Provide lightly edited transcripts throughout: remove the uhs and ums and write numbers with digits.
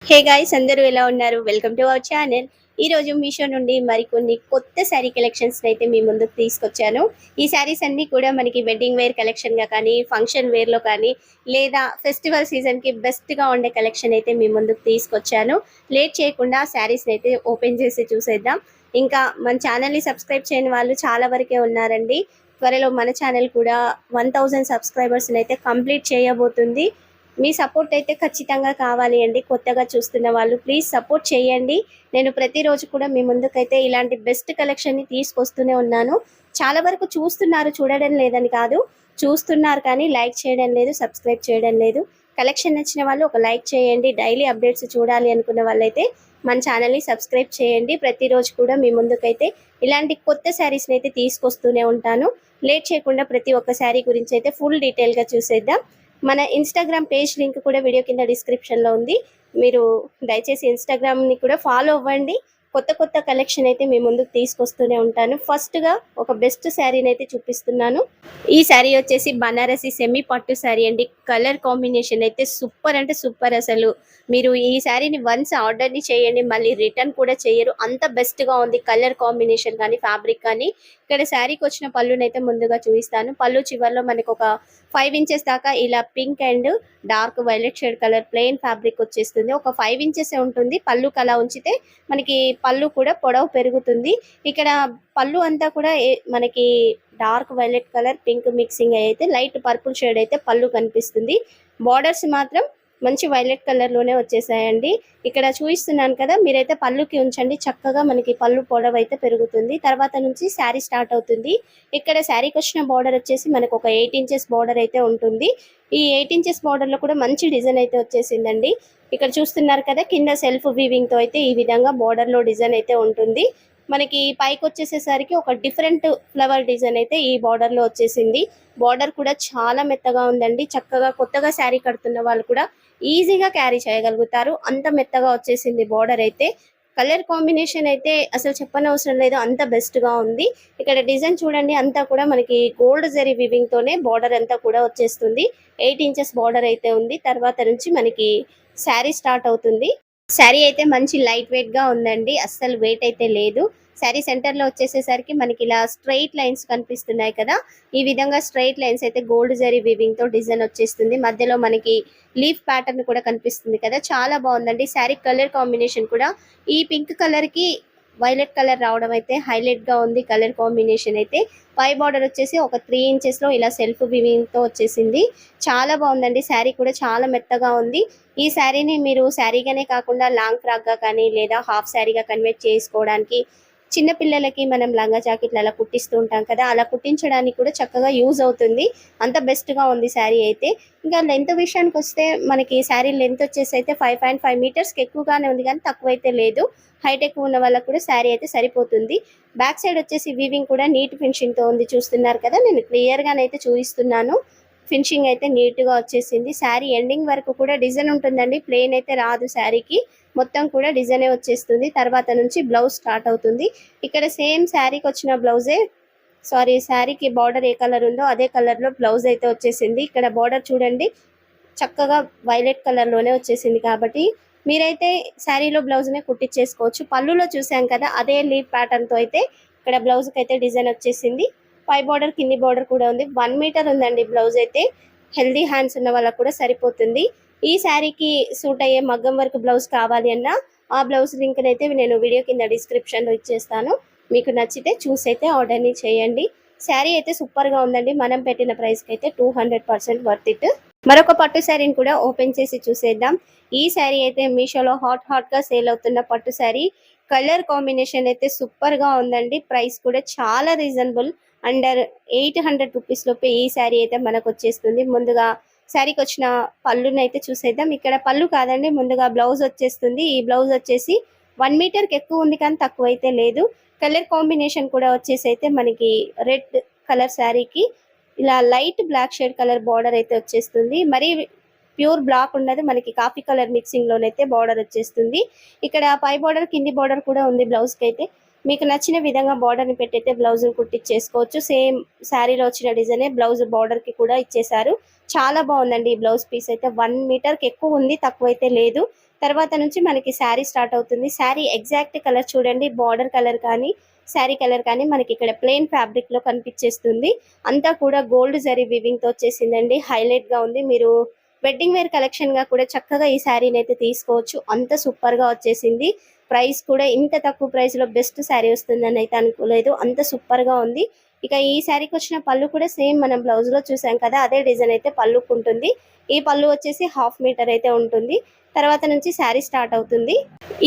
Hey guys, అందరూ ఎలా ఉన్నారు? Welcome to our channel. ఈ రోజు మీషో నుండి మరికొన్ని కొత్త శారీ కలెక్షన్స్ అయితే మీ ముందుకు తీసుకొచ్చాను. ఈ శారీస్ అన్నీ కూడా మనకి వెడ్డింగ్ వేర్ కలెక్షన్గా కానీ, ఫంక్షన్ వేర్లో కానీ, లేదా ఫెస్టివల్ సీజన్కి బెస్ట్గా ఉండే కలెక్షన్ అయితే మీ ముందుకు తీసుకొచ్చాను. లేట్ చేయకుండా శారీస్ అయితే ఓపెన్ చేసి చూసేద్దాం. ఇంకా మన ఛానల్ని సబ్స్క్రైబ్ చేయని వాళ్ళు చాలా వరకే ఉన్నారండి. త్వరలో మన ఛానల్ కూడా 1000 సబ్స్క్రైబర్స్ని అయితే కంప్లీట్ చేయబోతుంది. మీ సపోర్ట్ అయితే ఖచ్చితంగా కావాలి అండి. కొత్తగా చూస్తున్న వాళ్ళు ప్లీజ్ సపోర్ట్ చేయండి. నేను ప్రతిరోజు కూడా మీ ముందుకైతే ఇలాంటి బెస్ట్ కలెక్షన్ని తీసుకొస్తూనే ఉన్నాను. చాలా వరకు చూస్తున్నారు, చూడడం లేదని కాదు, చూస్తున్నారు కానీ లైక్ చేయడం లేదు, సబ్స్క్రైబ్ చేయడం లేదు. కలెక్షన్ నచ్చిన వాళ్ళు ఒక లైక్ చేయండి. డైలీ అప్డేట్స్ చూడాలి అనుకున్న వాళ్ళైతే మన ఛానల్ని సబ్స్క్రైబ్ చేయండి. ప్రతిరోజు కూడా మీ ముందుకైతే ఇలాంటి కొత్త శారీస్ని అయితే తీసుకొస్తూనే ఉంటాను. లేట్ చేయకుండా ప్రతి ఒక్క శారీ గురించి అయితే ఫుల్ డీటెయిల్గా చూసేద్దాం. మన ఇన్స్టాగ్రామ్ పేజ్ లింక్ కూడా వీడియో కింద డిస్క్రిప్షన్లో ఉంది. మీరు దయచేసి ఇన్స్టాగ్రామ్ని కూడా ఫాలో అవ్వండి. కొత్త కొత్త కలెక్షన్ అయితే మీ ముందుకు తీసుకొస్తూనే ఉంటాను. ఫస్ట్గా ఒక బెస్ట్ శారీని అయితే చూపిస్తున్నాను. ఈ శారీ వచ్చేసి బనారసి సెమీ పట్టు శారీ అండి. కలర్ కాంబినేషన్ అయితే సూపర్ అంటే సూపర్. అసలు మీరు ఈ శారీని వన్స్ ఆర్డర్ని చేయండి, మళ్ళీ రిటర్న్ కూడా చేయరు, అంత బెస్ట్గా ఉంది. కలర్ కాంబినేషన్ కానీ, ఫ్యాబ్రిక్ కానీ. ఇక్కడ శారీకి వచ్చిన పళ్ళునైతే ముందుగా చూపిస్తాను. పళ్ళు చివరిలో మనకు ఒక 5 ఇంచెస్ దాకా ఇలా pink and dark violet shade colour plain fabric వచ్చేస్తుంది. ఒక 5 ఇంచెస్ ఉంటుంది. పళ్ళుకి అలా ఉంచితే మనకి పళ్ళు కూడా పొడవు పెరుగుతుంది. ఇక్కడ పళ్ళు అంతా కూడా మనకి dark violet colour pink mixing అయితే లైట్ పర్పుల్ షేడ్ అయితే పళ్ళు కనిపిస్తుంది. బార్డర్స్ మాత్రం మంచి వైలెట్ కలర్లోనే వచ్చేసాయండి. ఇక్కడ చూపిస్తున్నాను కదా, మీరైతే పళ్ళుకి ఉంచండి, చక్కగా మనకి పళ్ళు పొడవు అయితే పెరుగుతుంది. తర్వాత నుంచి శారీ స్టార్ట్ అవుతుంది. ఇక్కడ శారీకి వచ్చిన బార్డర్ వచ్చేసి మనకు ఒక 8 ఇంచెస్ బార్డర్ అయితే ఉంటుంది. ఈ 8 ఇంచెస్ బార్డర్లో కూడా మంచి డిజైన్ అయితే వచ్చేసిందండి. ఇక్కడ చూస్తున్నారు కదా, కింద సెల్ఫ్ వీవింగ్తో అయితే ఈ విధంగా బార్డర్లో డిజైన్ అయితే ఉంటుంది. మనకి పైకి వచ్చేసేసరికి ఒక డిఫరెంట్ ఫ్లవర్ డిజైన్ అయితే ఈ బార్డర్లో వచ్చేసింది. బార్డర్ కూడా చాలా మెత్తగా ఉందండి. చక్కగా కొత్తగా శారీ కడుతున్న వాళ్ళు కూడా ఈజీగా క్యారీ చేయగలుగుతారు, అంత మెత్తగా వచ్చేసింది బార్డర్ అయితే. కలర్ కాంబినేషన్ అయితే అసలు చెప్పనవసరం లేదు, అంత బెస్ట్గా ఉంది. ఇక్కడ డిజైన్ చూడండి, అంతా కూడా మనకి గోల్డ్ జరీ వివింగ్తోనే బార్డర్ అంతా కూడా వచ్చేస్తుంది. 8 ఇంచెస్ బార్డర్ అయితే ఉంది. తర్వాత నుంచి మనకి శారీ స్టార్ట్ అవుతుంది. శారీ అయితే మంచి లైట్ వెయిట్గా ఉందండి, అస్సలు వెయిట్ అయితే లేదు. శారీ సెంటర్లో వచ్చేసేసరికి మనకి ఇలా స్ట్రైట్ లైన్స్ కనిపిస్తున్నాయి కదా, ఈ విధంగా స్ట్రైట్ లైన్స్ అయితే గోల్డ్ జరీ వివింగ్తో డిజైన్ వచ్చేస్తుంది. మధ్యలో మనకి లీఫ్ ప్యాటర్న్ కూడా కనిపిస్తుంది కదా, చాలా బాగుందండి. శారీ కలర్ కాంబినేషన్ కూడా ఈ పింక్ కలర్కి వైలెట్ కలర్ రావడం అయితే హైలైట్గా ఉంది. కలర్ కాంబినేషన్ అయితే పై బార్డర్ వచ్చేసి ఒక 3 ఇంచెస్లో ఇలా సెల్ఫ్ వివింగ్తో వచ్చేసింది. చాలా బాగుందండి. శారీ కూడా చాలా మెత్తగా ఉంది. ఈ శారీని మీరు శారీగానే కాకుండా లాంగ్ ఫ్రాక్గా కానీ లేదా హాఫ్ శారీగా కన్వర్ట్ చేసుకోవడానికి, చిన్నపిల్లలకి మనం లంగా జాకెట్లు అలా కుట్టిస్తూ ఉంటాం కదా, అలా కుట్టించడానికి కూడా చక్కగా యూజ్ అవుతుంది. అంత బెస్ట్గా ఉంది శారీ అయితే. ఇంకా లెంత్ విషయానికి వస్తే మనకి శారీ లెంత్ వచ్చేసి అయితే 5.5 మీటర్స్కి ఎక్కువగానే ఉంది, కానీ తక్కువైతే లేదు. హైట్ ఎక్కువ ఉన్న వాళ్ళకు కూడా శారీ అయితే సరిపోతుంది. బ్యాక్ సైడ్ వచ్చేసి వీవింగ్ కూడా నీట్ ఫినిషింగ్తో ఉంది. చూస్తున్నారు కదా, నేను క్లియర్గానైతే చూపిస్తున్నాను. ఫినిషింగ్ అయితే నీట్గా వచ్చేసింది. శారీ ఎండింగ్ వరకు కూడా డిజైన్ ఉంటుందండి, ప్లెయిన్ అయితే రాదు. శారీకి మొత్తం కూడా డిజైనే వచ్చేస్తుంది. తర్వాత నుంచి బ్లౌజ్ స్టార్ట్ అవుతుంది. ఇక్కడ సేమ్ శారీకి వచ్చిన బ్లౌజే, శారీకి బార్డర్ ఏ కలర్ ఉందో అదే కలర్లో బ్లౌజ్ అయితే వచ్చేసింది. ఇక్కడ బార్డర్ చూడండి, చక్కగా వైలెట్ కలర్లోనే వచ్చేసింది. కాబట్టి మీరైతే శారీలో బ్లౌజ్నే కుట్టించేసుకోవచ్చు. పళ్ళులో చూసాం కదా, అదే లీఫ్ ప్యాటర్న్తో అయితే ఇక్కడ బ్లౌజ్కి అయితే డిజైన్ వచ్చేసింది. పై బార్డర్ కింది బార్డర్ కూడా ఉంది. 1 మీటర్ ఉందండి బ్లౌజ్ అయితే. హెల్దీ హ్యాండ్స్ ఉన్న వాళ్ళకు కూడా సరిపోతుంది. ఈ శారీకి సూట్ అయ్యే మగ్గం వర్క్ బ్లౌజ్ కావాలి అన్నా ఆ బ్లౌజ్ లింక్ అయితే నేను వీడియో కింద డిస్క్రిప్షన్లో ఇచ్చేస్తాను. మీకు నచ్చితే చూసి అయితే ఆర్డర్ని చేయండి. శారీ అయితే సూపర్గా ఉందండి. మనం పెట్టిన ప్రైస్కి అయితే 200% వర్త్ ఇట్. మరొక పట్టు శారీని కూడా ఓపెన్ చేసి చూసేద్దాం. ఈ శారీ అయితే మీషోలో హాట్గా సేల్ అవుతున్న పట్టు శారీ. కలర్ కాంబినేషన్ అయితే సూపర్గా ఉందండి. ప్రైస్ కూడా చాలా రీజనబుల్, అండర్ 800 రూపీస్ లోపే ఈ శారీ అయితే మనకు వచ్చేస్తుంది. ముందుగా శారీకి వచ్చిన పళ్ళుని అయితే చూసేద్దాం. ఇక్కడ పళ్ళు కాదండి, ముందుగా బ్లౌజ్ వచ్చేస్తుంది. ఈ బ్లౌజ్ వచ్చేసి 1 మీటర్కి ఎక్కువ ఉంది, కానీ తక్కువ అయితే లేదు. కలర్ కాంబినేషన్ కూడా వచ్చేసి అయితే మనకి రెడ్ కలర్ శారీకి ఇలా light black shade colour border అయితే వచ్చేస్తుంది. మరి ప్యూర్ బ్లాక్ ఉండదు, మనకి కాఫీ కలర్ మిక్సింగ్ లోనైతే బార్డర్ వచ్చేస్తుంది. ఇక్కడ పై బార్డర్ కింది బార్డర్ కూడా ఉంది బ్లౌజ్కి అయితే. మీకు నచ్చిన విధంగా బార్డర్ని పెట్టయితే బ్లౌజ్ని కుట్టించేసుకోవచ్చు. సేమ్ శారీలో వచ్చిన డిజైనే బ్లౌజ్ బార్డర్కి కూడా ఇచ్చేసారు. చాలా బాగుందండి ఈ బ్లౌజ్ పీస్ అయితే. 1 మీటర్కి ఎక్కువ ఉంది, తక్కువైతే లేదు. తర్వాత నుంచి మనకి శారీ స్టార్ట్ అవుతుంది. శారీ ఎగ్జాక్ట్ కలర్ చూడండి, బార్డర్ కలర్ కానీ శారీ కలర్ కానీ మనకి ఇక్కడ ప్లెయిన్ ఫ్యాబ్రిక్ లో కనిపించేస్తుంది. అంతా కూడా గోల్డ్ జరీ వివింగ్ తో వచ్చేసిందండి. హైలైట్ గా ఉంది. మీరు వెడ్డింగ్ వేర్ కలెక్షన్ గా కూడా చక్కగా ఈ శారీని అయితే తీసుకోవచ్చు. అంత సూపర్ గా వచ్చేసింది. ప్రైస్ కూడా ఇంత తక్కువ ప్రైస్ లో బెస్ట్ శారీ వస్తుందని అయితే అనుకోలేదు. అంత సూపర్ గా ఉంది. ఇక ఈ శారీకి వచ్చిన పళ్ళు కూడా సేమ్ మనం బ్లౌజ్ లో చూసాం కదా, అదే డిజైన్ అయితే పళ్ళుకు ఉంటుంది. ఈ పళ్ళు వచ్చేసి 1/2 మీటర్ అయితే ఉంటుంది. తర్వాత నుంచి శారీ స్టార్ట్ అవుతుంది.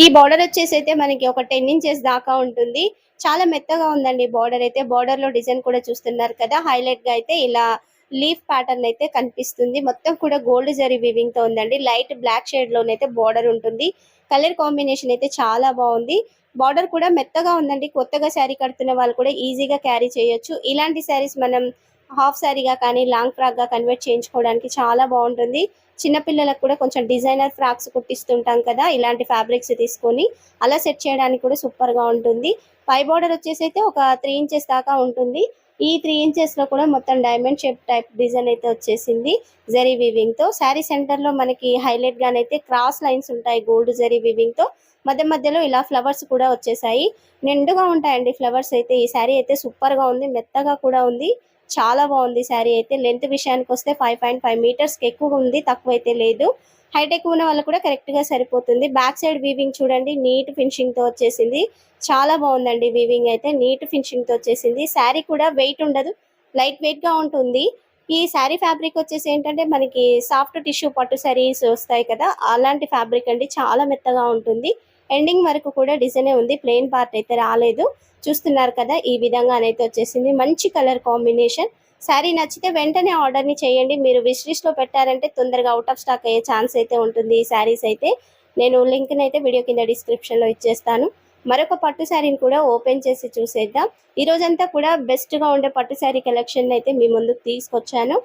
ఈ బార్డర్ వచ్చేసి అయితే మనకి ఒక 10 ఇంచెస్ దాకా ఉంటుంది. చాలా మెత్తగా ఉందండి బార్డర్ అయితే. బార్డర్ లో డిజైన్ కూడా చూస్తున్నారు కదా, హైలైట్ గా అయితే ఇలా లీఫ్ ప్యాటర్న్ అయితే కనిపిస్తుంది. మొత్తం కూడా గోల్డ్ జరీ వీవింగ్ తో ఉందండి. లైట్ బ్లాక్ షేడ్ లోనైతే బార్డర్ ఉంటుంది. కలర్ కాంబినేషన్ అయితే చాలా బాగుంది. బార్డర్ కూడా మెత్తగా ఉందండి. కొత్తగా శారీ కడుతున్న వాళ్ళు కూడా ఈజీగా క్యారీ చేయొచ్చు. ఇలాంటి శారీస్ మనం హాఫ్ శారీగా కానీ లాంగ్ ఫ్రాక్ గా కన్వర్ట్ చేయించుకోవడానికి చాలా బాగుంటుంది. చిన్నపిల్లలకు కూడా కొంచెం డిజైనర్ ఫ్రాక్స్ కుట్టిస్తుంటాం కదా, ఇలాంటి ఫ్యాబ్రిక్స్ తీసుకొని అలా సెట్ చేయడానికి కూడా సూపర్ గా ఉంటుంది. పై బార్డర్ వచ్చేసి అయితే ఒక 3 ఇంచెస్ దాకా ఉంటుంది. ఈ 3 ఇంచెస్ లో కూడా మొత్తం డైమండ్ షేప్ టైప్ డిజైన్ అయితే వచ్చేసింది జరీ వీవింగ్ తో. శారీ సెంటర్ లో మనకి హైలైట్ గానైతే క్రాస్ లైన్స్ ఉంటాయి గోల్డ్ జరీ వీవింగ్ తో. మధ్య మధ్యలో ఇలా ఫ్లవర్స్ కూడా వచ్చేసాయి. నిండుగా ఉంటాయండి ఫ్లవర్స్ అయితే. ఈ శారీ అయితే సూపర్ గా ఉంది. మెత్తగా కూడా ఉంది. చాలా బాగుంది శారీ అయితే. లెంత్ విషయానికి వస్తే 5.5 మీటర్స్ కి ఎక్కువ ఉంది, తక్కువ అయితే లేదు. హైట్ ఎక్కువ ఉన్న వాళ్ళు కూడా కరెక్ట్ గా సరిపోతుంది. బ్యాక్ సైడ్ వీవింగ్ చూడండి, నీట్ ఫినిషింగ్ తో వచ్చేసింది. చాలా బాగుందండి వీవింగ్ అయితే. నీట్ ఫినిషింగ్ తో వచ్చేసింది. శారీ కూడా వెయిట్ ఉండదు, లైట్ వెయిట్ గా ఉంటుంది. ఈ శారీ ఫ్యాబ్రిక్ వచ్చేసి ఏంటంటే మనకి సాఫ్ట్ టిష్యూ పట్టు శారీస్ వస్తాయి కదా, అలాంటి ఫ్యాబ్రిక్ అండి. చాలా మెత్తగా ఉంటుంది. ఎండింగ్ వరకు కూడా డిజైనే ఉంది, ప్లెయిన్ పార్ట్ అయితే రాలేదు. చూస్తున్నారు కదా, ఈ విధంగానైతే వచ్చేసింది. మంచి కలర్ కాంబినేషన్. శారీ నచ్చితే వెంటనే ఆర్డర్ ని చేయండి. మీరు విష్ లిస్ట్ లో పెట్టారంటే తొందరగా అవుట్ ఆఫ్ స్టాక్ అయ్యే ఛాన్స్ అయితే ఉంటుంది ఈ శారీస్ అయితే. నేను లింక్ అయితే వీడియో కింద డిస్క్రిప్షన్ లో ఇచ్చేస్తాను. మరొక పట్టు శారీని కూడా ఓపెన్ చేసి చూసేద్దాం. ఈ రోజంతా కూడా బెస్ట్ గా ఉండే పట్టు శారీ కలెక్షన్ అయితే మీ ముందుకు తీసుకొచ్చాను.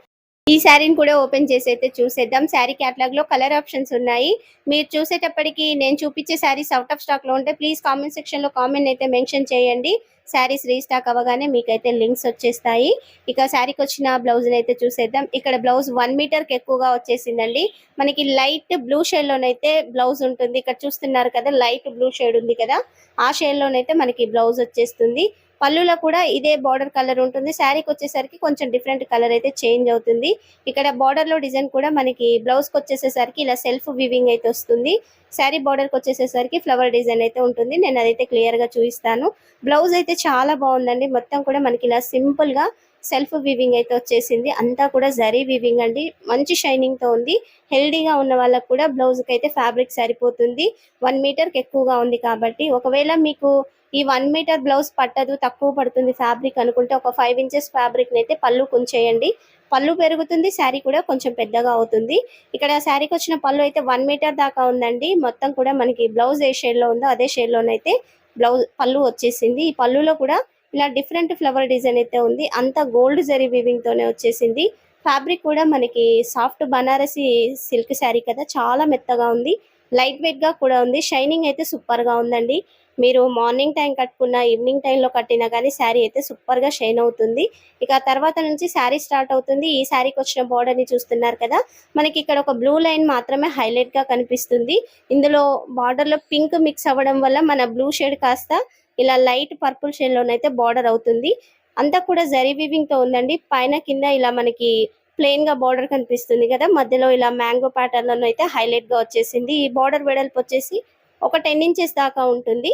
ఈ శారీని కూడా ఓపెన్ చేసి అయితే చూసేద్దాం. శారీ క్యాటలాగ్ లో కలర్ ఆప్షన్స్ ఉన్నాయి. మీరు చూసేటప్పటికి నేను చూపించే శారీస్ అవుట్ ఆఫ్ స్టాక్ లో ఉంటే ప్లీజ్ కామెంట్ సెక్షన్ లో కామెంట్ అయితే మెన్షన్ చేయండి. శారీస్ రీస్టాక్ అవ్వగానే మీకైతే లింక్స్ వచ్చేస్తాయి. ఇక శారీకి వచ్చిన బ్లౌజ్ అయితే చూసేద్దాం. ఇక్కడ బ్లౌజ్ 1 మీటర్ కి ఎక్కువగా వచ్చేసిందండి. మనకి లైట్ బ్లూ షేడ్ లోనైతే బ్లౌజ్ ఉంటుంది. ఇక్కడ చూస్తున్నారు కదా, లైట్ బ్లూ షేడ్ ఉంది కదా, ఆ షేడ్ లోనైతే మనకి బ్లౌజ్ వచ్చేస్తుంది. పళ్ళులో కూడా ఇదే బార్డర్ కలర్ ఉంటుంది. శారీకి వచ్చేసరికి కొంచెం డిఫరెంట్ కలర్ అయితే చేంజ్ అవుతుంది. ఇక్కడ బార్డర్ లో డిజైన్ కూడా మనకి బ్లౌజ్ కి వచ్చేసేసరికి ఇలా సెల్ఫ్ వివింగ్ అయితే వస్తుంది. శారీ బార్డర్ కి వచ్చేసేసరికి ఫ్లవర్ డిజైన్ అయితే ఉంటుంది. నేను అదైతే క్లియర్ గా చూపిస్తాను. బ్లౌజ్ అయితే చాలా బాగుందండి. మొత్తం కూడా మనకి ఇలా సింపుల్ గా సెల్ఫ్ వివింగ్ అయితే వచ్చేసింది. అంతా కూడా జరీ వివింగ్ అండి. మంచి షైనింగ్ తో ఉంది. హెల్దీగా ఉన్న వాళ్ళకి కూడా బ్లౌజ్ కి అయితే ఫ్యాబ్రిక్ సరిపోతుంది. 1 మీటర్ కి ఎక్కువగా ఉంది కాబట్టి. ఒకవేళ మీకు ఈ 1 మీటర్ బ్లౌజ్ పట్టదు, తక్కువ పడుతుంది ఫ్యాబ్రిక్ అనుకుంటే ఒక 5 ఇంచెస్ ఫ్యాబ్రిక్ అయితే పళ్ళు కొంచేయండి. పళ్ళు పెరుగుతుంది, శారీ కూడా కొంచెం పెద్దగా అవుతుంది. ఇక్కడ శారీకి వచ్చిన పళ్ళు అయితే 1 మీటర్ దాకా ఉందండి. మొత్తం కూడా మనకి బ్లౌజ్ ఏ షేడ్ లో ఉందో అదే షేడ్ లోనైతే బ్లౌజ్ పళ్ళు వచ్చేసింది. ఈ పళ్ళులో కూడా ఇలా డిఫరెంట్ ఫ్లవర్ డిజైన్ అయితే ఉంది. అంతా గోల్డ్ జరీ వీవింగ్ తోనే వచ్చేసింది. ఫ్యాబ్రిక్ కూడా మనకి సాఫ్ట్ బనారసి సిల్క్ శారీ కదా, చాలా మెత్తగా ఉంది. లైట్ వెయిట్ గా కూడా ఉంది. షైనింగ్ అయితే సూపర్ గా ఉందండి. మీరు మార్నింగ్ టైం కట్టుకున్న, ఈవినింగ్ టైంలో కట్టినా కానీ శారీ అయితే సూపర్ గా షైన్ అవుతుంది. ఇక తర్వాత నుంచి శారీ స్టార్ట్ అవుతుంది. ఈ శారీకి వచ్చిన బార్డర్ ని చూస్తున్నారు కదా, మనకి ఇక్కడ ఒక బ్లూ లైన్ మాత్రమే హైలైట్ గా కనిపిస్తుంది. ఇందులో బార్డర్ లో పింక్ మిక్స్ అవ్వడం వల్ల మన బ్లూ షేడ్ కాస్త ఇలా లైట్ పర్పుల్ షేడ్ లోనైతే బార్డర్ అవుతుంది. అంతా కూడా జరీ వీవింగ్ తో ఉందండి. పైన కింద ఇలా మనకి ప్లెయిన్ గా బార్డర్ కనిపిస్తుంది కదా, మధ్యలో ఇలా మ్యాంగో ప్యాటర్న్ లో అయితే హైలైట్ గా వచ్చేసింది. ఈ బార్డర్ వెడల్పు వచ్చేసి ఒక 10 ఇంచెస్ దాకా ఉంటుంది.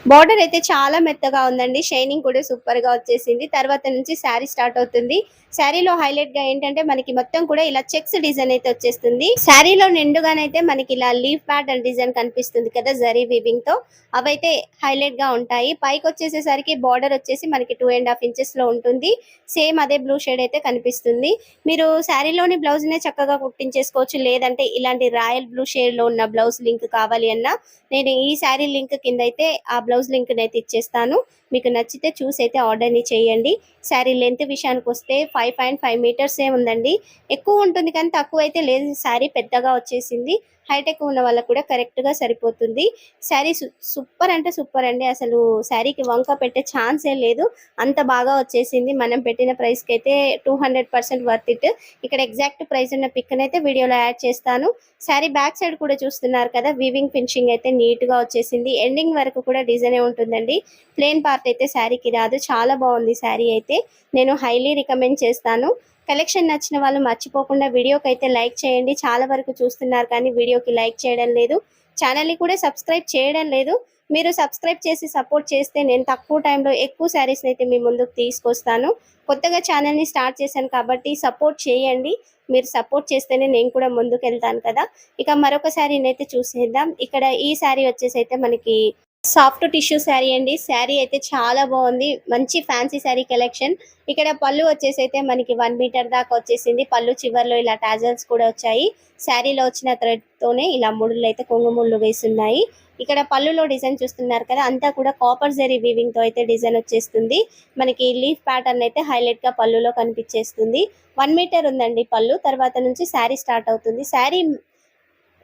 బార్డర్ అయితే చాలా మెత్తగా ఉందండి. షైనింగ్ కూడా సూపర్ గా వచ్చేసింది. తర్వాత నుంచి శారీ స్టార్ట్ అవుతుంది. శారీలో హైలైట్ గా ఏంటంటే మనకి మొత్తం కూడా ఇలా చెక్స్ డిజైన్ అయితే వచ్చేస్తుంది. శారీలో నిండుగానైతే మనకి ఇలా లీఫ్ ప్యాటర్న్ డిజైన్ కనిపిస్తుంది కదా జరీ వీవింగ్ తో, అవైతే హైలైట్ గా ఉంటాయి. పైకి వచ్చేసేసరికి బార్డర్ వచ్చేసి మనకి 2.5 ఇంచెస్ లో ఉంటుంది. సేమ్ అదే బ్లూ షేడ్ అయితే కనిపిస్తుంది. మీరు శారీలోని బ్లౌజ్ నే చక్కగా కుట్టించేసుకోవచ్చు. లేదంటే ఇలాంటి రాయల్ బ్లూ షేడ్ లో ఉన్న బ్లౌజ్ లింక్ కావాలి అన్నా నేను ఈ శారీ లింక్ కింద అయితే ఆ బ్లౌజ్ లింక్ అయితే ఇచ్చేస్తాను. మీకు నచ్చితే చూసి అయితే ఆర్డర్ ని చేయండి. శారీ లెంత్ విషయానికి వస్తే 5.5 మీటర్స్ ఉందండి. ఎక్కువ ఉంటుంది కానీ తక్కువ అయితే లేదు. శారీ పెద్దగా వచ్చేసింది. హైట్ ఎక్కువ ఉన్న వాళ్ళకి కూడా కరెక్ట్‌గా సరిపోతుంది. శారీ సూపర్ అంటే సూపర్ అండి. అసలు శారీకి వంక పెట్టే ఛాన్సే లేదు. అంత బాగా వచ్చేసింది. మనం పెట్టిన ప్రైస్‌కైతే 200% వర్త్ ఇట్. ఇక్కడ ఎగ్జాక్ట్ ప్రైస్ ఉన్న పిక్‌నైతే వీడియోలో యాడ్ చేస్తాను. శారీ బ్యాక్ సైడ్ కూడా చూస్తున్నారు కదా! వీవింగ్ ఫినిషింగ్ అయితే నీట్‌గా వచ్చేసింది. ఎండింగ్ వరకు కూడా డిజైనే ఉంటుందండి. ప్లెయిన్ పార్ట్ అయితే శారీకి రాదు. చాలా బాగుంది శారీ అయితే. నేను హైలీ రికమెండ్ చేస్తాను. కలెక్షన్ నచ్చిన వాళ్ళు మర్చిపోకుండా వీడియోకైతే లైక్ చేయండి. చాలా వరకు చూస్తున్నారు కానీ వీడియోకి లైక్ చేయడం లేదు. ఛానల్‌ని కూడా సబ్స్క్రైబ్ చేయడం లేదు. మీరు సబ్స్క్రైబ్ చేసి సపోర్ట్ చేస్తే నేను తక్కువ టైంలో ఎక్కువ శారీస్‌ని అయితే మీ ముందుకు తీసుకొస్తాను. కొత్తగా ఛానల్‌ని స్టార్ట్ చేశాను కాబట్టి సపోర్ట్ చేయండి. మీరు సపోర్ట్ చేస్తేనే నేను కూడా ముందుకెళ్తాను కదా! ఇక మరొక శారీనైతే చూసేద్దాం. ఇక్కడ ఈ శారీ వచ్చేసి అయితే మనకి సాఫ్ట్ టిష్యూ శారీ అండి. శారీ అయితే చాలా బాగుంది. మంచి ఫ్యాన్సీ శారీ కలెక్షన్. ఇక్కడ పళ్ళు వచ్చేసి అయితే మనకి 1 మీటర్ దాకా వచ్చేసింది. పళ్ళు చివర్లో ఇలా టాజల్స్ కూడా వచ్చాయి. శారీలో వచ్చిన థ్రెడ్ తోనే ఇలా ముడులు అయితే కొంగు ముళ్ళు వేసున్నాయి. ఇక్కడ పళ్ళులో డిజైన్ చూస్తున్నారు కదా, అంతా కూడా కాపర్ జరీ వీవింగ్ తో అయితే డిజైన్ వచ్చేస్తుంది. మనకి లీఫ్ ప్యాటర్న్ అయితే హైలైట్ గా పళ్ళులో కనిపించేస్తుంది. 1 మీటర్ ఉందండి పళ్ళు. తర్వాత నుంచి శారీ స్టార్ట్ అవుతుంది. శారీ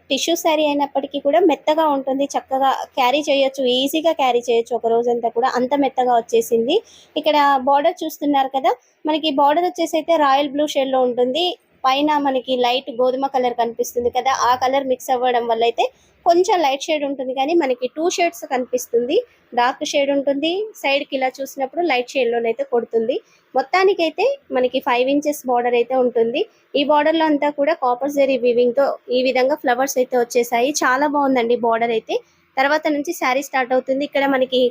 టిష్యూ శారీ అయినప్పటికీ కూడా మెత్తగా ఉంటుంది. చక్కగా క్యారీ చేయొచ్చు. ఈజీగా క్యారీ చేయొచ్చు ఒక రోజంతా కూడా. అంత మెత్తగా వచ్చేసింది. ఇక్కడ బార్డర్ చూస్తున్నారు కదా! మనకి బార్డర్ వచ్చేసి అయితే రాయల్ బ్లూ షేడ్‌లో ఉంటుంది. పైన మనకి లైట్ గోధుమ కలర్ కనిపిస్తుంది కదా! ఆ కలర్ మిక్స్ అవ్వడం వల్ల అయితే కొంచెం లైట్ షేడ్ ఉంటుంది కానీ మనకి 2 షేడ్స్ కనిపిస్తుంది. డార్క్ షేడ్ ఉంటుంది. సైడ్‌కి ఇలా చూసినప్పుడు లైట్ షేడ్‌లోనైతే కొడుతుంది. మొత్తానికైతే మనకి 5 ఇంచెస్ బార్డర్ అయితే ఉంటుంది. ఈ బార్డర్‌లో అంతా కూడా కాపర్ జరీ వీవింగ్‌తో ఈ విధంగా ఫ్లవర్స్ అయితే వచ్చేసాయి. చాలా బాగుందండి బార్డర్ అయితే. తర్వాత నుంచి శారీ స్టార్ట్ అవుతుంది. ఇక్కడ మనకి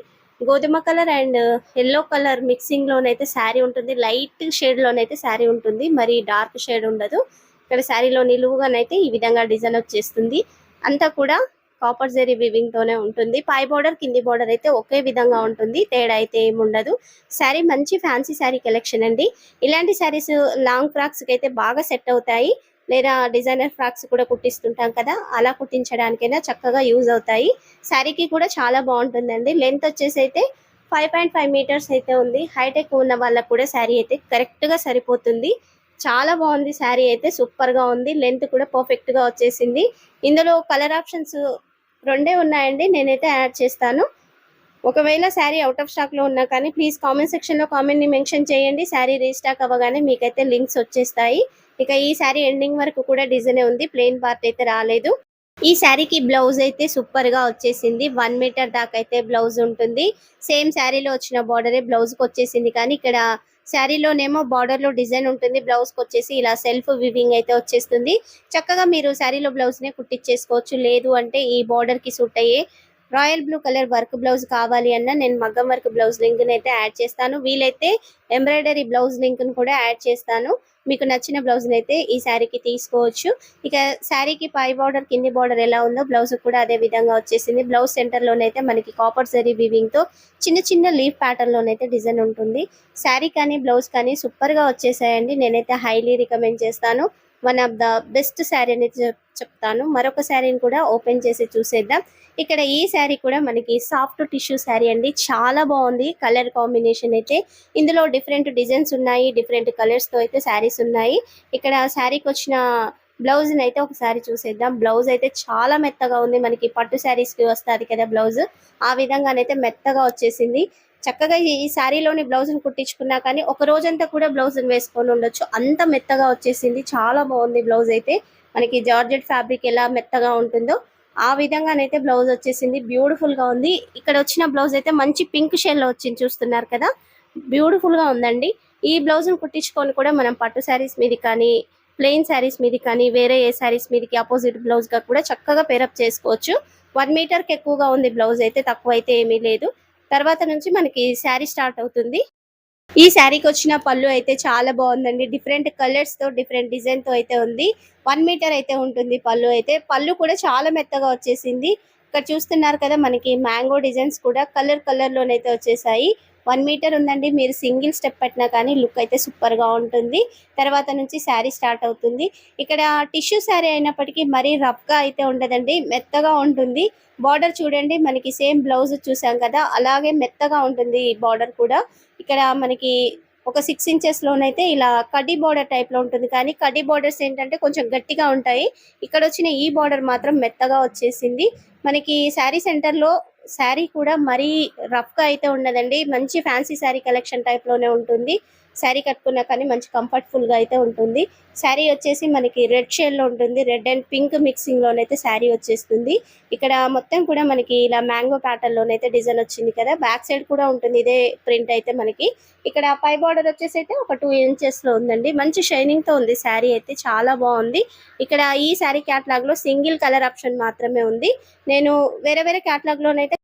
గోధుమ colour and yellow colour mixing లోనైతే శారీ ఉంటుంది. లైట్ షేడ్ లోనైతే శారీ ఉంటుంది. మరి డార్క్ షేడ్ ఉండదు. ఇక్కడ శారీలో నిలువుగానైతే ఈ విధంగా డిజైన్ వచ్చేస్తుంది. అంతా కూడా కాపర్ జరీ వీవింగ్ తోనే ఉంటుంది. పై బార్డర్ కింది బార్డర్ అయితే ఒకే విధంగా ఉంటుంది. తేడా అయితే ఏముండదు. శారీ మంచి ఫ్యాన్సీ శారీ కలెక్షన్ అండి. ఇలాంటి శారీస్ లాంగ్ ఫ్రాక్స్ కి అయితే బాగా సెట్ అవుతాయి. లేదా డిజైనర్ ఫ్రాక్స్ కూడా కుట్టిస్తుంటాం కదా, అలా కుట్టించడానికైనా చక్కగా యూజ్ అవుతాయి. శారీకి కూడా చాలా బాగుంటుందండి. లెంత్ వచ్చేసి అయితే 5.5 మీటర్స్ అయితే ఉంది. హైట్ ఎక్కువ ఉన్న వాళ్ళకు కూడా శారీ అయితే కరెక్ట్ గా సరిపోతుంది. చాలా బాగుంది శారీ అయితే. సూపర్ గా ఉంది. లెంత్ కూడా పర్ఫెక్ట్ గా వచ్చేసింది. ఇందులో కలర్ ఆప్షన్స్ రెండే ఉన్నాయండి. నేనైతే యాడ్ చేస్తాను. ఒకవేళ శారీ అవుట్ ఆఫ్ స్టాక్ లో ఉన్నా కానీ ప్లీజ్ కామెంట్ సెక్షన్ లో కామెంట్ ని మెన్షన్ చేయండి. శారీ రీస్టాక్ అవ్వగానే మీకైతే లింక్స్ వచ్చేస్తాయి. ఇక ఈ శారీ ఎండింగ్ వరకు కూడా డిజైన్ ఉంది. ప్లెయిన్ పార్ట్ అయితే రాలేదు. ఈ శారీకి బ్లౌజ్ అయితే సూపర్ గా వచ్చేసింది. 1 మీటర్ దాకా అయితే బ్లౌజ్ ఉంటుంది. సేమ్ శారీలో వచ్చిన బార్డరే బ్లౌజ్ కి వచ్చేసింది. కానీ ఇక్కడ శారీలోనేమో బార్డర్ లో డిజైన్ ఉంటుంది. బ్లౌజ్ కి వచ్చేసి ఇలా సెల్ఫ్ వివింగ్ అయితే వచ్చేస్తుంది. చక్కగా మీరు శారీలో బ్లౌజ్ నే కుట్టించేసుకోవచ్చు. లేదు అంటే ఈ బార్డర్ కి సూట్ అయ్యే royal blue colour work blouse కావాలి అన్న నేను మగ్గం వర్క్ బ్లౌజ్ లింక్ అయితే యాడ్ చేస్తాను. వీలైతే ఎంబ్రాయిడరీ బ్లౌజ్ లింక్ కూడా యాడ్ చేస్తాను. మీకు నచ్చిన బ్లౌజ్ అయితే ఈ శారీకి తీసుకోవచ్చు. ఇక శారీకి పై బార్డర్ కింది బార్డర్ ఎలా ఉందో బ్లౌజ్ కూడా అదే విధంగా వచ్చేసింది. బ్లౌజ్ సెంటర్ లోనైతే మనకి కాపర్ జరీ వీవింగ్ తో చిన్న చిన్న లీఫ్ ప్యాటర్న్ లోనైతే డిజైన్ ఉంటుంది. శారీ కానీ బ్లౌజ్ కానీ సూపర్ గా వచ్చేసాయండి. నేనైతే హైలీ రికమెండ్ చేస్తాను. One of the best sari అనేది చెప్తాను. మరొక శారీని కూడా ఓపెన్ చేసి చూసేద్దాం. ఇక్కడ ఈ శారీ కూడా మనకి సాఫ్ట్ టిష్యూ శారీ అండి. చాలా బాగుంది కలర్ కాంబినేషన్ అయితే. ఇందులో డిఫరెంట్ డిజైన్స్ ఉన్నాయి. డిఫరెంట్ కలర్స్ తో అయితే శారీస్ ఉన్నాయి. ఇక్కడ శారీకి వచ్చిన బ్లౌజ్ అయితే ఒకసారి చూసేద్దాం. బ్లౌజ్ అయితే చాలా మెత్తగా ఉంది. మనకి పట్టు శారీస్ కి వస్తుంది కదా బ్లౌజ్, ఆ విధంగానైతే మెత్తగా వచ్చేసింది. చక్కగా ఈ శారీలోని బ్లౌజ్ కుట్టించుకున్నా కానీ ఒక రోజంతా కూడా బ్లౌజ్ వేసుకొని ఉండొచ్చు. అంత మెత్తగా వచ్చేసింది. చాలా బాగుంది బ్లౌజ్ అయితే. మనకి జార్జెట్ ఫ్యాబ్రిక్ ఎలా మెత్తగా ఉంటుందో ఆ విధంగానైతే బ్లౌజ్ వచ్చేసింది. బ్యూటిఫుల్ గా ఉంది. ఇక్కడ వచ్చిన బ్లౌజ్ అయితే మంచి పింక్ షేడ్ లో వచ్చింది. చూస్తున్నారు కదా, బ్యూటిఫుల్ గా ఉందండి. ఈ బ్లౌజ్ కుట్టించుకొని కూడా మనం పట్టు శారీస్ మీద కానీ ప్లెయిన్ శారీస్ మీద కానీ వేరే ఏ శారీస్ మీదకి అపోజిట్ బ్లౌజ్ గా కూడా చక్కగా పేరప్ చేసుకోవచ్చు. 1 మీటర్ కి ఎక్కువగా ఉంది బ్లౌజ్ అయితే, తక్కువ అయితే ఏమీ లేదు. తర్వాత నుంచి మనకి శారీ స్టార్ట్ అవుతుంది. ఈ శారీకి వచ్చిన పళ్ళు అయితే చాలా బాగుందండి. డిఫరెంట్ కలర్స్ తో డిఫరెంట్ డిజైన్ తో అయితే ఉంది. 1 మీటర్ అయితే ఉంటుంది పళ్ళు అయితే. పళ్ళు కూడా చాలా మెత్తగా వచ్చేసింది. ఇక్కడ చూస్తున్నారు కదా, మనకి మ్యాంగో డిజైన్స్ కూడా కలర్ కలర్ లోనైతే వచ్చేసాయి. 1 మీటర్ ఉందండి. మీరు సింగిల్ స్టెప్ పెట్టినా కానీ లుక్ అయితే సూపర్ గా ఉంటుంది. తర్వాత నుంచి శారీ స్టార్ట్ అవుతుంది. ఇక్కడ టిష్యూ శారీ అయినప్పటికీ మరీ రఫ్ గా అయితే ఉండదండి, మెత్తగా ఉంటుంది. బార్డర్ చూడండి, మనకి సేమ్ బ్లౌజ్ చూసాం కదా అలాగే మెత్తగా ఉంటుంది ఈ బార్డర్ కూడా. ఇక్కడ మనకి ఒక 6 ఇంచెస్ లోనైతే ఇలా కడ్డీ బోర్డర్ టైప్ లో ఉంటుంది. కానీ కడ్డీ బోర్డర్స్ ఏంటంటే కొంచెం గట్టిగా ఉంటాయి. ఇక్కడ వచ్చిన ఈ బోర్డర్ మాత్రం మెత్తగా వచ్చేసింది. మనకి శారీ సెంటర్ లో శారీ కూడా మరీ రఫ్ గా అయితే ఉండదండి. మంచి ఫ్యాన్సీ శారీ కలెక్షన్ టైప్ లోనే ఉంటుంది. శారీ కట్టుకున్నా కానీ మంచి కంఫర్టబుల్ గా అయితే ఉంటుంది. శారీ వచ్చేసి మనకి రెడ్ షేడ్ లో ఉంటుంది. రెడ్ అండ్ పింక్ మిక్సింగ్ లోనైతే శారీ వచ్చేస్తుంది. ఇక్కడ మొత్తం కూడా మనకి ఇలా మ్యాంగో ప్యాటర్న్ లోనైతే డిజైన్ వచ్చింది కదా. బ్యాక్ సైడ్ కూడా ఉంటుంది ఇదే ప్రింట్ అయితే మనకి. ఇక్కడ పై బార్డర్ వచ్చేసి అయితే ఒక 2 ఇంచెస్ లో ఉందండి. మంచి షైనింగ్ తో ఉంది శారీ అయితే, చాలా బాగుంది. ఇక్కడ ఈ శారీ క్యాటలాగ్ లో సింగిల్ కలర్ ఆప్షన్ మాత్రమే ఉంది. నేను వేరే వేరే క్యాటలాగ్ లోనైతే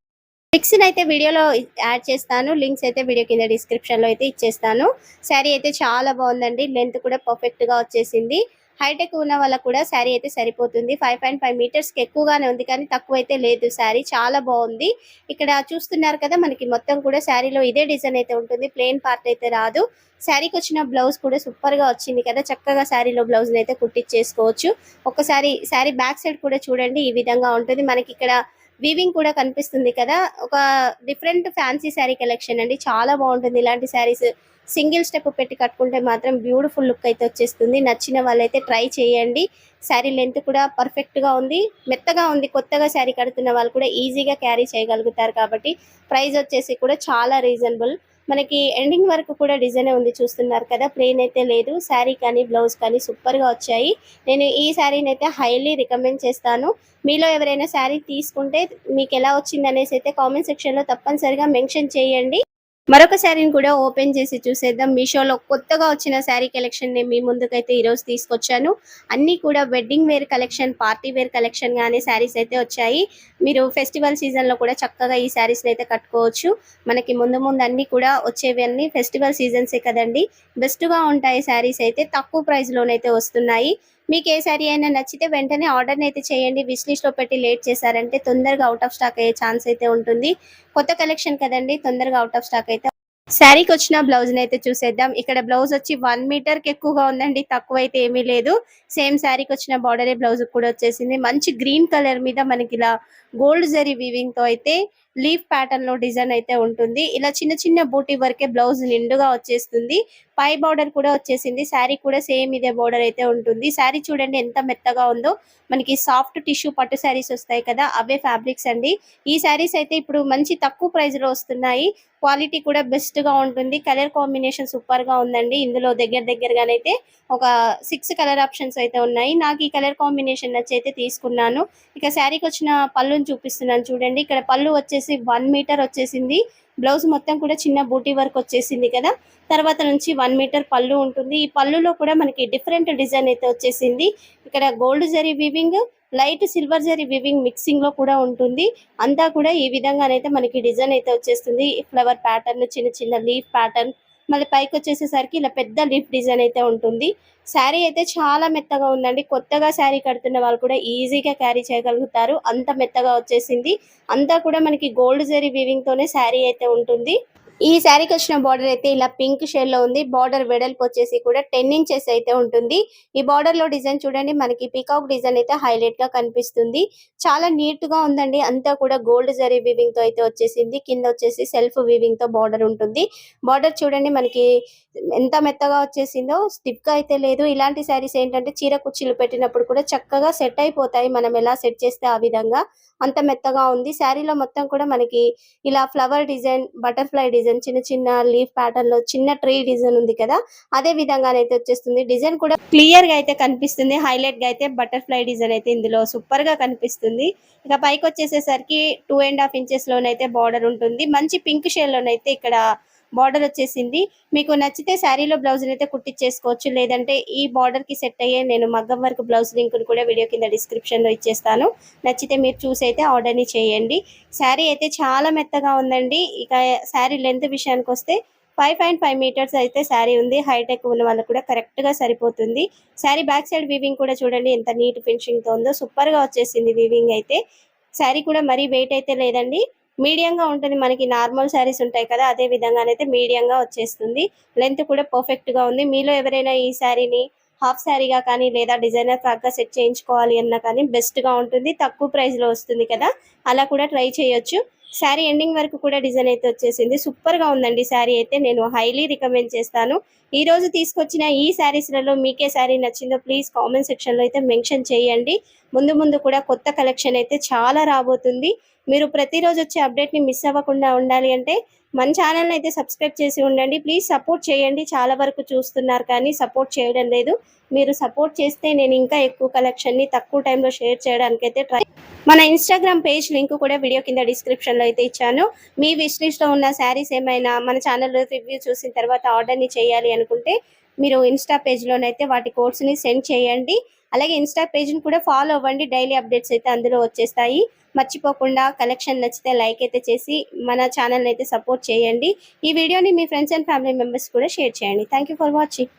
పిక్స్ అయితే వీడియోలో యాడ్ చేస్తాను. లింక్స్ అయితే వీడియో కింద డిస్క్రిప్షన్ లో అయితే ఇచ్చేస్తాను. శారీ అయితే చాలా బాగుందండి. లెంత్ కూడా పర్ఫెక్ట్ గా వచ్చేసింది. హైట్ ఎక్కువ ఉన్న వాళ్ళకు కూడా శారీ అయితే సరిపోతుంది. 5.5 మీటర్స్ కి ఎక్కువగానే ఉంది కానీ తక్కువ అయితే లేదు. శారీ చాలా బాగుంది. ఇక్కడ చూస్తున్నారు కదా, మనకి మొత్తం కూడా శారీలో ఇదే డిజైన్ అయితే ఉంటుంది. ప్లెయిన్ పార్ట్ అయితే రాదు. శారీకి వచ్చిన బ్లౌజ్ కూడా సూపర్ గా వచ్చింది కదా. చక్కగా శారీలో బ్లౌజ్ అయితే కుట్టించేసుకోవచ్చు. ఒకసారి శారీ బ్యాక్ సైడ్ కూడా చూడండి, ఈ విధంగా ఉంటుంది. మనకి ఇక్కడ వీవింగ్ కూడా కనిపిస్తుంది కదా. ఒక డిఫరెంట్ ఫ్యాన్సీ శారీ కలెక్షన్ అండి, చాలా బాగుంటుంది. ఇలాంటి శారీస్ సింగిల్ స్టెప్ పెట్టి కట్టుకుంటే మాత్రం బ్యూటిఫుల్ లుక్ అయితే వచ్చేస్తుంది. నచ్చిన వాళ్ళైతే ట్రై చేయండి. శారీ లెంత్ కూడా పర్ఫెక్ట్ గా ఉంది, మెత్తగా ఉంది. కొత్తగా శారీ కడుతున్న వాళ్ళు కూడా ఈజీగా క్యారీ చేయగలుగుతారు కాబట్టి ప్రైస్ వచ్చేసి కూడా చాలా రీజనబుల్. మనకి ఎండింగ్ వరకు కూడా డిజైన్ ఉంది, చూస్తున్నారు కదా. ప్లెయిన్ అయితే లేదు. శారీ కానీ బ్లౌజ్ కానీ సూపర్ గా వచ్చాయి. నేను ఈ శారీని అయితే హైలీ రికమెండ్ చేస్తాను. మీలో ఎవరైనా శారీ తీసుకుంటే మీకు ఎలా వచ్చింది అనేసి అయితే కామెంట్ సెక్షన్ లో తప్పనిసరిగా మెన్షన్ చేయండి. మరొక శారీని కూడా ఓపెన్ చేసి చూసేద్దాం. మీషోలో కొత్తగా వచ్చిన శారీ కలెక్షన్ ని మీ ముందుకైతే ఈ రోజు తీసుకొచ్చాను. అన్ని కూడా wedding wear collection, party wear collection గానే శారీస్ అయితే వచ్చాయి. మీరు ఫెస్టివల్ సీజన్ లో కూడా చక్కగా ఈ శారీస్ అయితే కట్టుకోవచ్చు. మనకి ముందు ముందు అన్ని కూడా వచ్చేవి అన్ని ఫెస్టివల్ సీజన్సే కదండి. బెస్ట్ గా ఉంటాయి శారీస్ అయితే, తక్కువ ప్రైస్ లోనైతే వస్తున్నాయి. మీకు ఏ శారీ అయినా నచ్చితే వెంటనే ఆర్డర్ అయితే చేయండి. విష్ లిస్ట్ లో పెట్టి లేట్ చేశారంటే తొందరగా అవుట్ ఆఫ్ స్టాక్ అయ్యే ఛాన్స్ అయితే ఉంటుంది. కొత్త కలెక్షన్ కదండి, తొందరగా అవుట్ ఆఫ్ స్టాక్ అయితే. శారీకి వచ్చిన బ్లౌజ్ అయితే చూసేద్దాం. ఇక్కడ బ్లౌజ్ వచ్చి 1 మీటర్ కి ఎక్కువగా ఉందండి, తక్కువ అయితే ఏమీ లేదు. సేమ్ శారీకి వచ్చిన బార్డరే బ్లౌజ్ కూడా వచ్చేసింది. మంచి గ్రీన్ కలర్ మీద మనకి ఇలా గోల్డ్ జరీ వీవింగ్ తో అయితే లీఫ్ ప్యాటర్న్ లో డిజైన్ అయితే ఉంటుంది. ఇలా చిన్న చిన్న బూటీ వరకే బ్లౌజ్ నిండుగా వచ్చేస్తుంది. పై బార్డర్ కూడా వచ్చేసింది. శారీ కూడా సేమ్ ఇదే బార్డర్ అయితే ఉంటుంది. శారీ చూడండి ఎంత మెత్తగా ఉందో. మనకి సాఫ్ట్ టిష్యూ పట్టు శారీస్ వస్తాయి కదా, అవే ఫ్యాబ్రిక్స్ అండి. ఈ శారీస్ అయితే ఇప్పుడు మంచి తక్కువ ప్రైస్ లో వస్తున్నాయి. క్వాలిటీ కూడా బెస్ట్ గా ఉంటుంది. కలర్ కాంబినేషన్ సూపర్ గా ఉందండి. ఇందులో దగ్గరగానైతే ఒక 6 కలర్ ఆప్షన్స్ అయితే ఉన్నాయి. నాకు ఈ కలర్ కాంబినేషన్ నచ్చి అయితే తీసుకున్నాను. ఇక శారీకి వచ్చిన పళ్ళుని చూపిస్తున్నాను చూడండి. ఇక్కడ పళ్ళు వచ్చేసి 1 మీటర్ వచ్చేసింది. బ్లౌజ్ మొత్తం కూడా చిన్న బూటీ వర్క్ వచ్చేసింది కదా. తర్వాత నుంచి 1 మీటర్ పళ్ళు ఉంటుంది. ఈ పళ్ళులో కూడా మనకి డిఫరెంట్ డిజైన్ అయితే వచ్చేసింది. ఇక్కడ gold zari weaving, light silver zari weaving mixing లో కూడా ఉంటుంది. అంతా కూడా ఈ విధంగానైతే మనకి డిజైన్ అయితే వచ్చేస్తుంది. ఫ్లవర్ ప్యాటర్న్, చిన్న చిన్న లీఫ్ ప్యాటర్న్, మళ్ళీ పైకి వచ్చేసేసరికి ఇలా పెద్ద లీఫ్ డిజైన్ అయితే ఉంటుంది. శారీ అయితే చాలా మెత్తగా ఉందండి. కొత్తగా శారీ కడుతున్న వాళ్ళు కూడా ఈజీగా క్యారీ చేయగలుగుతారు. అంత మెత్తగా వచ్చేసింది. అంతా కూడా మనకి గోల్డ్ జరీ వీవింగ్ తోనే శారీ అయితే ఉంటుంది. ఈ శారీకి వచ్చిన బార్డర్ అయితే ఇలా పింక్ షేడ్ లో ఉంది. బార్డర్ వెడల్పు వచ్చేసి కూడా 10 ఇంచెస్ అయితే ఉంటుంది. ఈ బార్డర్ లో డిజైన్ చూడండి, మనకి పీకాక్ డిజైన్ అయితే హైలైట్ గా కనిపిస్తుంది. చాలా నీట్ గా ఉందండి. అంతా కూడా గోల్డ్ జరీ వీవింగ్ తో అయితే వచ్చేసింది. కింద వచ్చేసి సెల్ఫ్ వీవింగ్ తో బార్డర్ ఉంటుంది. బార్డర్ చూడండి మనకి ఎంత మెత్తగా వచ్చేసిందో, స్టిఫ్ గా అయితే లేదు. ఇలాంటి శారీస్ ఏంటంటే చీర కుర్చీలు పెట్టినప్పుడు కూడా చక్కగా సెట్ అయిపోతాయి, మనం ఎలా సెట్ చేస్తే ఆ విధంగా. అంత మెత్తగా ఉంది. శారీలో మొత్తం కూడా మనకి ఇలా ఫ్లవర్ డిజైన్, బటర్ఫ్లై డిజైన్, చిన్న చిన్న లీఫ్ ప్యాటర్న్ లో చిన్న ట్రీ డిజైన్ ఉంది కదా, అదే విధంగానైతే వచ్చేస్తుంది. డిజైన్ కూడా క్లియర్ గా అయితే కనిపిస్తుంది. హైలైట్ గా అయితే బటర్ఫ్లై డిజైన్ అయితే ఇందులో సూపర్ గా కనిపిస్తుంది. ఇక పైకి వచ్చేసేసరికి 2.5 ఇంచెస్ లోనైతే బార్డర్ ఉంటుంది. మంచి పింక్ షేడ్ లోనైతే ఇక్కడ బార్డర్ వచ్చేసింది. మీకు నచ్చితే శారీలో బ్లౌజ్ అయితే కుట్టించేసుకోవచ్చు. లేదంటే ఈ బార్డర్ కి సెట్ అయ్యే నేను మగ్గం వర్క్ బ్లౌజ్ లింక్ కూడా వీడియో కింద డిస్క్రిప్షన్ లో ఇచ్చేస్తాను. నచ్చితే మీరు చూసి అయితే ఆర్డర్ ని చేయండి. శారీ అయితే చాలా మెత్తగా ఉందండి. ఇక శారీ లెంత్ విషయానికి వస్తే 5.5 మీటర్స్ అయితే శారీ ఉంది. హైట్ ఎక్కువ ఉన్న వాళ్ళకి కూడా కరెక్ట్ గా సరిపోతుంది. శారీ బ్యాక్ సైడ్ వీవింగ్ కూడా చూడండి ఎంత నీట్ ఫినిషింగ్ తో ఉందో. సూపర్ గా వచ్చేసింది వీవింగ్ అయితే. శారీ కూడా మరీ వెయిట్ అయితే లేదండి, మీడియం గా ఉంటుంది. మనకి నార్మల్ శారీస్ ఉంటాయి కదా, అదే విధంగానైతే మీడియం గా వచ్చేస్తుంది. లెంత్ కూడా పర్ఫెక్ట్ గా ఉంది. మీలో ఎవరైనా ఈ శారీని హాఫ్ శారీగా కానీ లేదా డిజైనర్ ఫ్రాక్ గా సెట్ చేయించుకోవాలి అన్నా కానీ బెస్ట్ గా ఉంటుంది. తక్కువ ప్రైస్ లో వస్తుంది కదా, అలా కూడా ట్రై చేయొచ్చు. శారీ ఎండింగ్ వరకు కూడా డిజైన్ అయితే వచ్చేసింది. సూపర్‌గా ఉందండి శారీ అయితే. నేను హైలీ రికమెండ్ చేస్తాను. ఈ రోజు తీసుకొచ్చిన ఈ శారీస్‌లలో మీకే శారీ నచ్చిందో ప్లీజ్ కామెంట్ సెక్షన్‌లో అయితే మెన్షన్ చేయండి. ముందు ముందు కూడా కొత్త కలెక్షన్ అయితే చాలా రాబోతుంది. మీరు ప్రతిరోజు వచ్చే అప్డేట్‌ని మిస్ అవ్వకుండా ఉండాలి అంటే మన ఛానల్‌ని అయితే సబ్స్క్రైబ్ చేసి ఉండండి. ప్లీజ్ సపోర్ట్ చేయండి. చాలా వరకు చూస్తున్నారు కానీ సపోర్ట్ చేయడం లేదు. మీరు సపోర్ట్ చేస్తే నేను ఇంకా ఎక్కువ కలెక్షన్‌ని తక్కువ టైంలో షేర్ చేయడానికైతే మన ఇన్‌స్టాగ్రామ్ పేజ్ లింక్ కూడా వీడియో కింద డిస్క్రిప్షన్‌లో అయితే ఇచ్చాను. మీ విష్ లిస్ట్‌లో ఉన్న శారీస్ ఏమైనా మన ఛానల్‌లో రివ్యూ చూసిన తర్వాత ఆర్డర్‌ని చేయాలి అనుకుంటే మీరు ఇన్‌స్టా పేజ్‌లోనైతే వాటి కోడ్స్‌ని సెండ్ చేయండి. అలాగే ఇన్‌స్టా పేజ్‌ని కూడా ఫాలో అవ్వండి. డైలీ అప్డేట్స్ అయితే అందులో వచ్చేస్తాయి. మర్చిపోకుండా కలెక్షన్ నచ్చితే లైక్ అయితే చేసి మన ఛానల్‌ని అయితే సపోర్ట్ చేయండి. ఈ వీడియోని మీ ఫ్రెండ్స్ అండ్ ఫ్యామిలీ మెంబర్స్ కూడా షేర్ చేయండి. Thank you for watching.